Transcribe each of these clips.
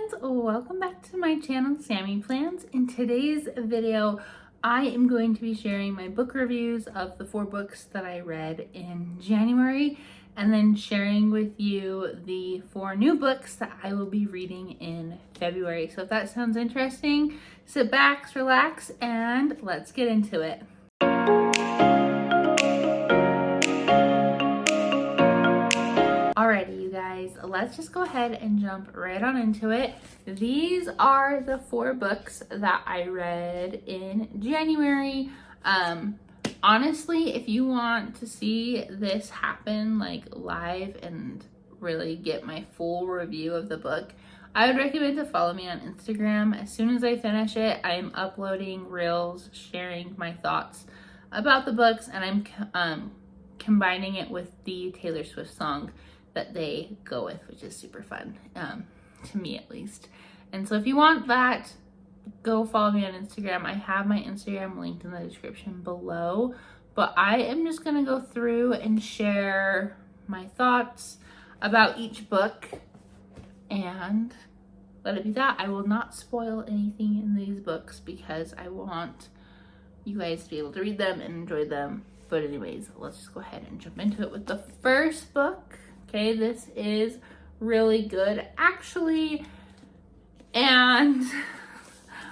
friends, welcome back to my channel, Sammy Plans. In today's video, I am going to be sharing my book reviews of the 4 books that I read in January, and then sharing with you the 4 new books that I will be reading in February. So if that sounds interesting, sit back, relax, and let's get into it. Alrighty, you guys, let's just go ahead and jump right on into it. These are the 4 books that I read in January. Honestly, if you want to see this happen like live and really get my full review of the book, I would recommend to follow me on Instagram. As soon as I finish it, I am uploading reels sharing my thoughts about the books, and I'm combining it with the Taylor Swift song that they go with, which is super fun, to me at least. And so if you want that, go follow me on Instagram. I have my Instagram linked in the description below, but I am just gonna go through and share my thoughts about each book and let it be that. I will not spoil anything in these books because I want you guys to be able to read them and enjoy them. But anyways, let's just go ahead and jump into it with the first book. Okay, this is really good, actually, and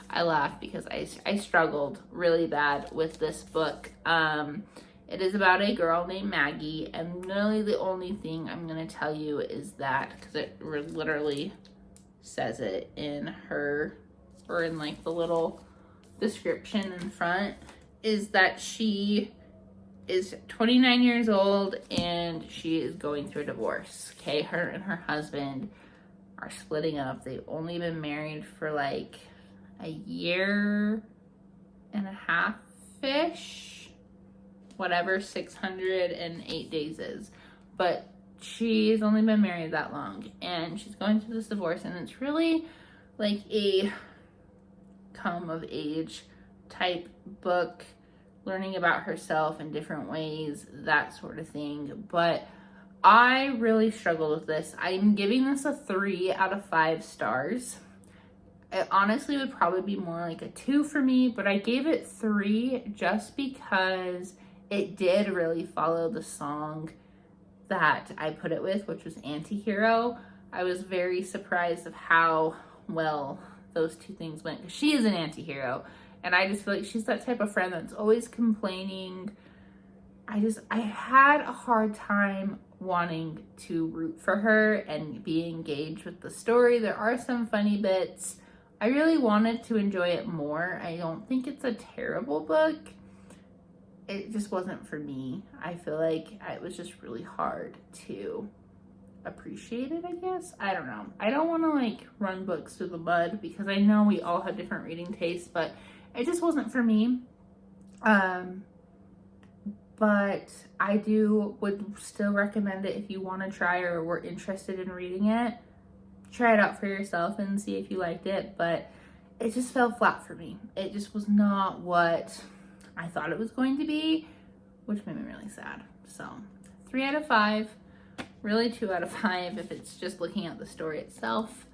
I laugh because I struggled really bad with this book. It is about a girl named Maggie, and really the only thing I'm going to tell you is that, because it literally says it in her, or in like the little description in front, is that she is 29 years old and she is going through a divorce. Okay, her and her husband are splitting up. They've only been married for like a year and a half-ish, whatever 608 days is. But she's only been married that long, and she's going through this divorce, and it's really like a come of age type book, learning about herself in different ways, that sort of thing. But I really struggled with this. I'm giving this a 3 out of 5 stars. It honestly would probably be more like a 2 for me, but I gave it 3 just because it did really follow the song that I put it with, which was Antihero. I was very surprised of how well those two things went, because she is an anti-hero. And I just feel like she's that type of friend that's always complaining. I had a hard time wanting to root for her and be engaged with the story. There are some funny bits. I really wanted to enjoy it more. I don't think it's a terrible book. It just wasn't for me. I feel like it was just really hard to appreciate it, I guess. I don't know. I don't want to like run books through the mud because I know we all have different reading tastes, but it just wasn't for me. But I would still recommend it if you want to try or were interested in reading it. Try it out for yourself and see if you liked it, but it just fell flat for me. It just was not what I thought it was going to be, which made me really sad. So 3 out of 5, really 2 out of 5 if it's just looking at the story itself,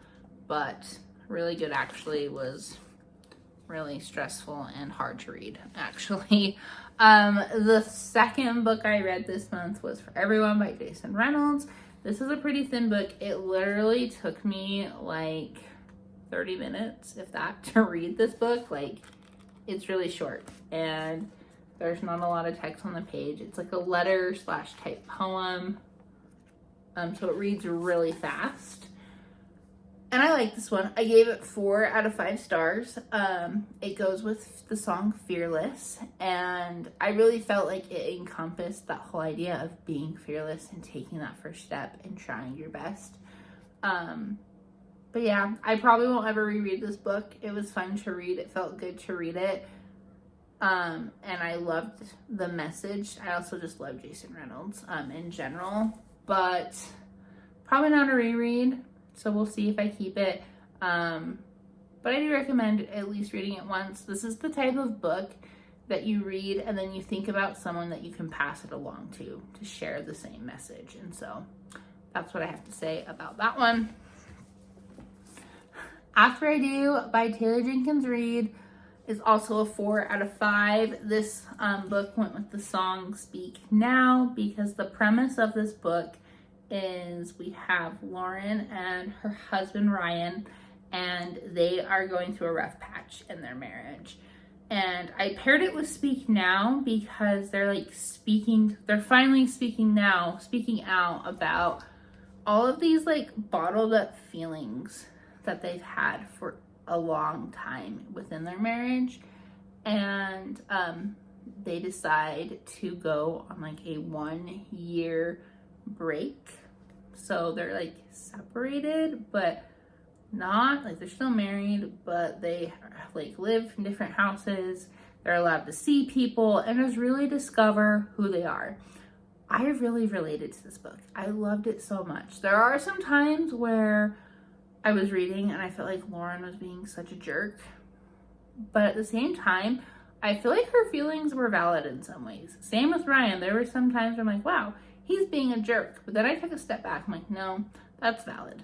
but really good. Actually was really stressful and hard to read, actually. The second book I read this month was For Everyone by Jason Reynolds. This is a pretty thin book. It literally took me like 30 minutes, if that, to read this book. Like, it's really short and there's not a lot of text on the page. It's like a letter / type poem. So it reads really fast. And I like this one. I gave it 4 out of 5 stars. It goes with the song Fearless, and I really felt like it encompassed that whole idea of being fearless and taking that first step and trying your best. But yeah, I probably won't ever reread this book. It was fun to read. It felt good to read it. And I loved the message. I also just love Jason Reynolds in general, but probably not a reread. So we'll see if I keep it. But I do recommend at least reading it once. This is the type of book that you read and then you think about someone that you can pass it along to share the same message. And so that's what I have to say about that one. After I Do by Taylor Jenkins Reid is also a 4 out of 5. This book went with the song Speak Now because the premise of this book is we have Lauren and her husband Ryan, and they are going through a rough patch in their marriage. And I paired it with Speak Now because they're finally speaking out about all of these like bottled up feelings that they've had for a long time within their marriage. And they decide to go on like a 1-year break. So they're like separated, but not like they're still married, but they like live in different houses. They're allowed to see people and just really discover who they are. I really related to this book. I loved it so much. There are some times where I was reading and I felt like Lauren was being such a jerk, but at the same time, I feel like her feelings were valid in some ways. Same with Ryan. There were some times where I'm like, wow, he's being a jerk. But then I took a step back. I'm like, no, that's valid.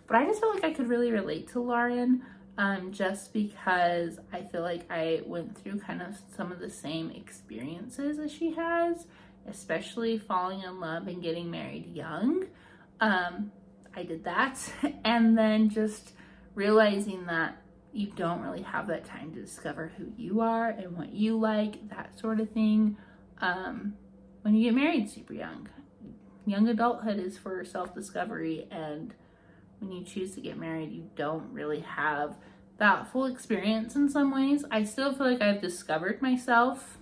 But I just felt like I could really relate to Lauren, just because I feel like I went through kind of some of the same experiences as she has, especially falling in love and getting married young. I did that. And then just realizing that you don't really have that time to discover who you are and what you like, that sort of thing, when you get married super young. Young adulthood is for self-discovery, and when you choose to get married, you don't really have that full experience in some ways. I still feel like I've discovered myself,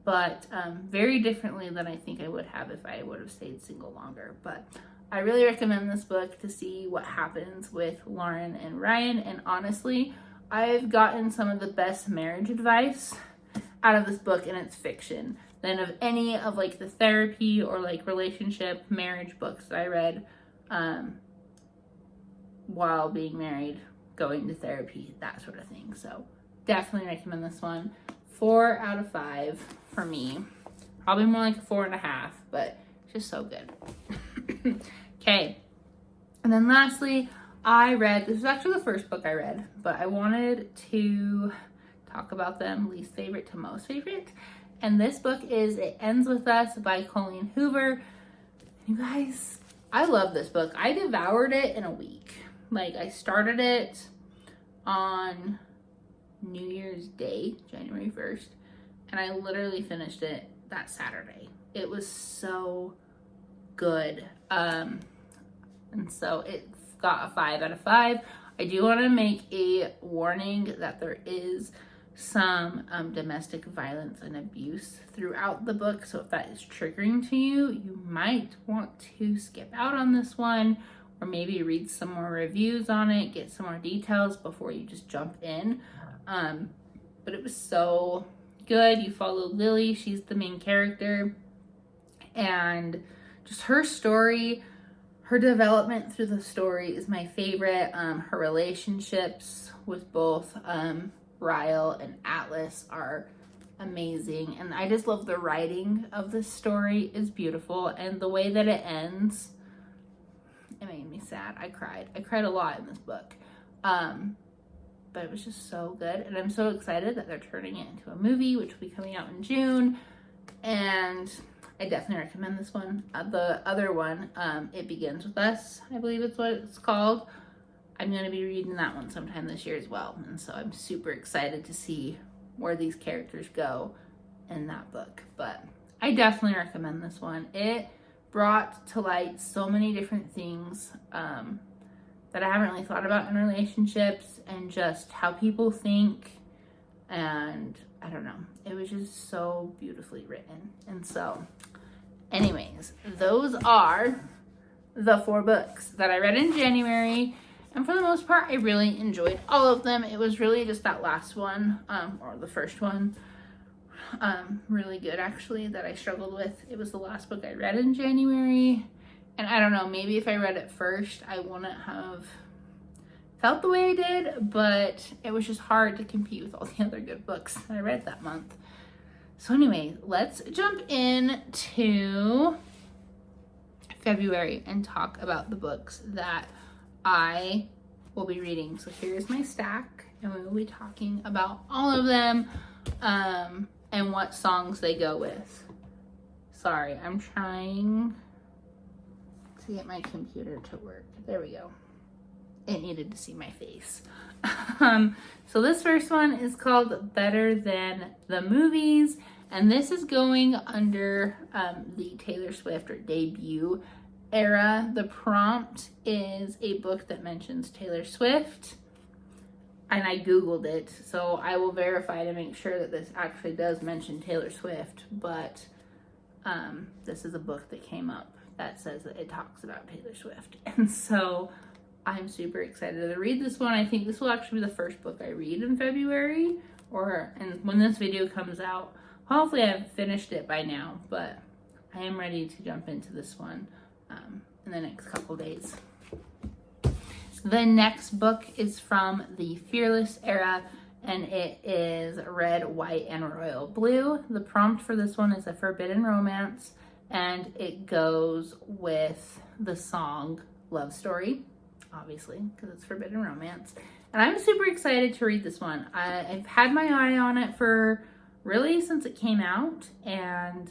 but very differently than I think I would have if I would have stayed single longer. But I really recommend this book to see what happens with Lauren and Ryan. And honestly, I've gotten some of the best marriage advice out of this book, and it's fiction, than of any of like the therapy or like relationship marriage books that I read while being married, going to therapy, that sort of thing. So definitely recommend this one. 4 out of 5 for me. Probably more like a 4.5, but just so good. Okay. And then lastly, this was actually the first book I read, but I wanted to talk about them least favorite to most favorite. And this book is It Ends With Us by Colleen Hoover. You guys, I love this book. I devoured it in a week. Like, I started it on New Year's Day, January 1st, and I literally finished it that Saturday. It was so good. And so it got a 5 out of 5. I do want to make a warning that there is some domestic violence and abuse throughout the book. So if that is triggering to you, you might want to skip out on this one, or maybe read some more reviews on it, get some more details before you just jump in. But it was so good. You follow Lily, she's the main character, and just her story, her development through the story is my favorite. Her relationships with both Ryle and Atlas are amazing, and I just love the writing of this story is beautiful, and the way that it ends, it made me sad. I cried a lot in this book, but it was just so good, and I'm so excited that they're turning it into a movie, which will be coming out in June, and I definitely recommend this one. The other one, It Begins With Us, I believe it's what it's called. I'm going to be reading that one sometime this year as well. And so I'm super excited to see where these characters go in that book. But I definitely recommend this one. It brought to light so many different things that I haven't really thought about in relationships, and just how people think. And I don't know. It was just so beautifully written. And so anyways, those are the 4 books that I read in January. And for the most part, I really enjoyed all of them. It was really just that last one, or the first one, really good actually, that I struggled with. It was the last book I read in January. And I don't know, maybe if I read it first, I wouldn't have felt the way I did, but it was just hard to compete with all the other good books that I read that month. So anyway, let's jump into February and talk about the books that I we'll be reading. So here's my stack, and we will be talking about all of them and what songs they go with. Sorry, I'm trying to get my computer to work. There we go. It needed to see my face. So this first one is called Better Than the Movies, and this is going under the Taylor Swift or debut era. The prompt is a book that mentions Taylor Swift, and I googled it, so I will verify to make sure that this actually does mention Taylor Swift, but this is a book that came up that says that it talks about Taylor Swift, and so I'm super excited to read this one. I think this will actually be the first book I read in February, and when this video comes out, hopefully I've finished it by now, but I am ready to jump into this one in the next couple days. The next book is from the Fearless era, and it is Red, White, and Royal Blue. The prompt for this one is a forbidden romance, and it goes with the song Love Story, obviously, because it's forbidden romance. And I'm super excited to read this one. I've had my eye on it for really since it came out, and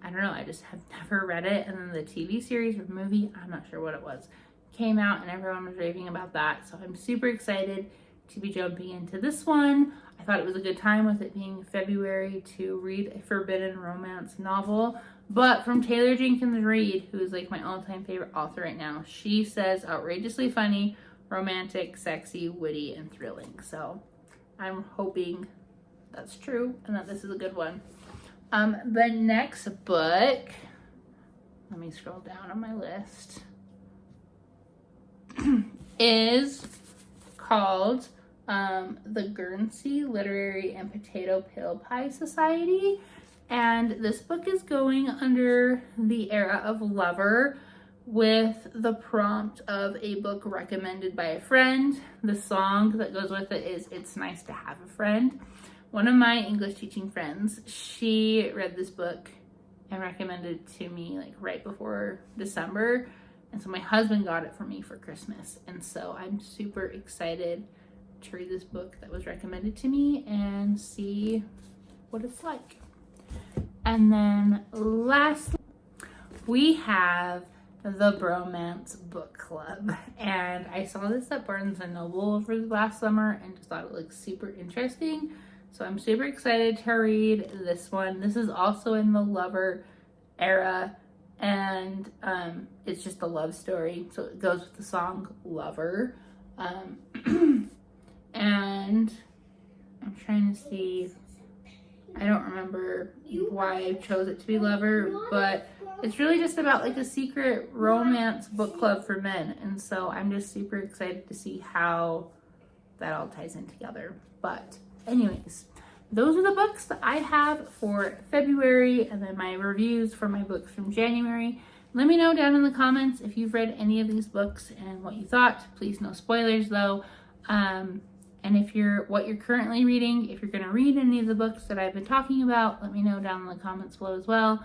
I don't know, I just have never read it. And then the TV series or movie, I'm not sure what it was, came out and everyone was raving about that. So I'm super excited to be jumping into this one. I thought it was a good time with it being February to read a forbidden romance novel. But from Taylor Jenkins Reid, who is like my all-time favorite author right now, she says outrageously funny, romantic, sexy, witty, and thrilling. So I'm hoping that's true and that this is a good one. The next book, let me scroll down on my list, is called The Guernsey Literary and Potato Pill Pie Society. And this book is going under the era of Lover with the prompt of a book recommended by a friend. The song that goes with it is It's Nice to Have a Friend. One of my English teaching friends, she read this book and recommended it to me like right before December. And so my husband got it for me for Christmas. And so I'm super excited to read this book that was recommended to me and see what it's like. And then lastly, we have the Bromance Book Club. And I saw this at Barnes & Noble over the last summer and just thought it looked super interesting. So I'm super excited to read this one. This is also in the Lover era, and it's just a love story. So it goes with the song Lover. And I'm trying to see, I don't remember why I chose it to be Lover, but it's really just about like a secret romance book club for men. And so I'm just super excited to see how that all ties in together. But anyways, those are the books that I have for February, and then my reviews for my books from January. Let me know down in the comments if you've read any of these books and what you thought. Please no spoilers though. And if what you're currently reading, if you're going to read any of the books that I've been talking about, let me know down in the comments below as well.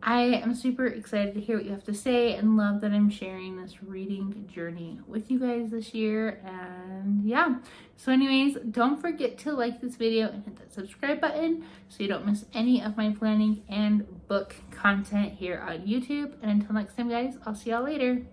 I am super excited to hear what you have to say and love that I'm sharing this reading journey with you guys this year. And yeah, so anyways, don't forget to like this video and hit that subscribe button so you don't miss any of my planning and book content here on YouTube. And until next time guys, I'll see y'all later.